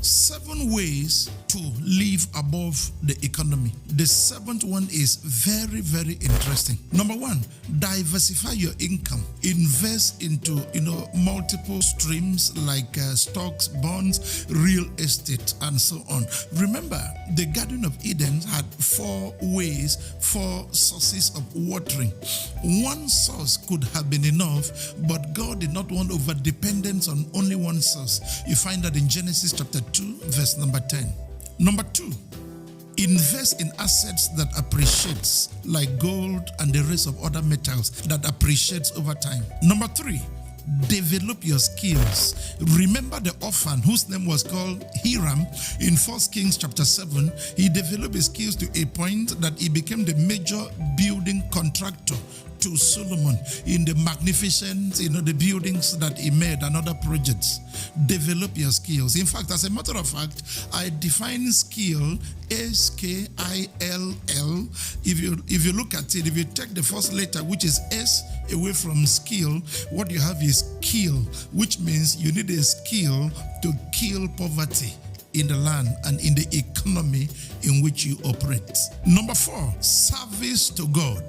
7 ways to live above the economy. The 7th one is very, very interesting. Number 1, diversify your income. Invest into, multiple streams like stocks, bonds, real estate, and so on. Remember, the Garden of Eden had 4 sources of watering. One source could have been enough, but God did not want over dependence on only one source. You find that in Genesis chapter 2, verse number 10. Number 2, invest in assets that appreciates, like gold and the rest of other metals that appreciates over time. Number 3, develop your skills. Remember the orphan whose name was called Hiram in 1 Kings chapter 7. He developed his skills to a point that he became the major building contractor to Solomon in the magnificent, the buildings that he made and other projects. Develop your skills. In fact, as a matter of fact, I define skill S-K-I-L-L. If you look at it, if you take the first letter, which is S, away from skill, what you have is kill, which means you need a skill to kill poverty in the land and in the economy in which you operate. Number 4, service to God.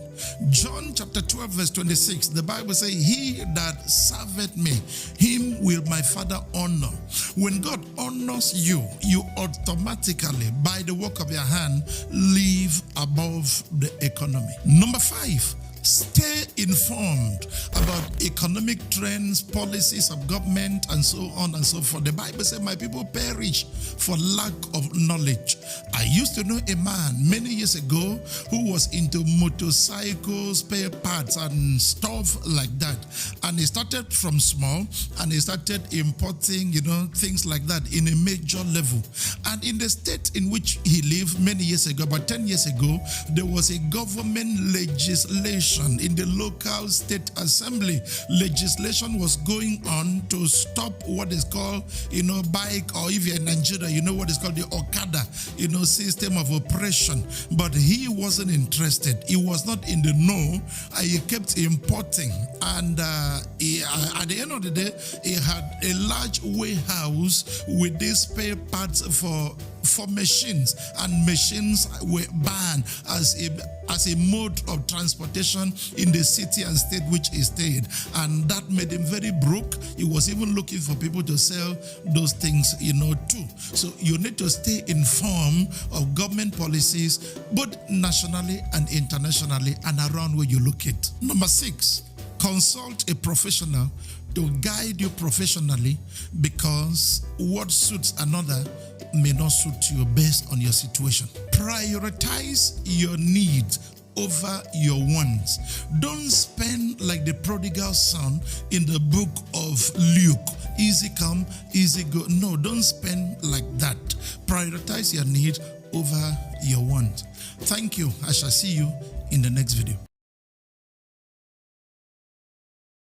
John chapter 12 verse 26, the Bible says, he that serveth me, him will my Father honor. When God honors you, you automatically, by the work of your hand, live above the economy. Number 5, stay informed about economic trends, policies of government, and so on and so forth. The Bible says, my people perish for lack of knowledge. I used to know a man many years ago who was into motorcycles, spare parts, and stuff like that. And he started from small, and he started importing, things like that in a major level. And in the state in which he lived many years ago, about 10 years ago, there was a government legislation in the local state assembly. Legislation was going on to stop what is called, bike, or if you're in Nigeria, you know what is called the Okada, system of oppression. But he wasn't interested. He was not in the know. He kept importing. And at the end of the day, he had a large warehouse with these spare parts for machines, and machines were banned as a mode of transportation in the city and state which he stayed, and that made him very broke. He was even looking for people to sell those things, too. So you need to stay informed of government policies, both nationally and internationally, and around where you locate. Number 6, consult a professional to guide you professionally, because what suits another may not suit you based on your situation. Prioritize your needs over your wants. Don't spend like the prodigal son in the book of Luke. Easy come, easy go. No, don't spend like that. Prioritize your need over your want. Thank you. I shall see you in the next video.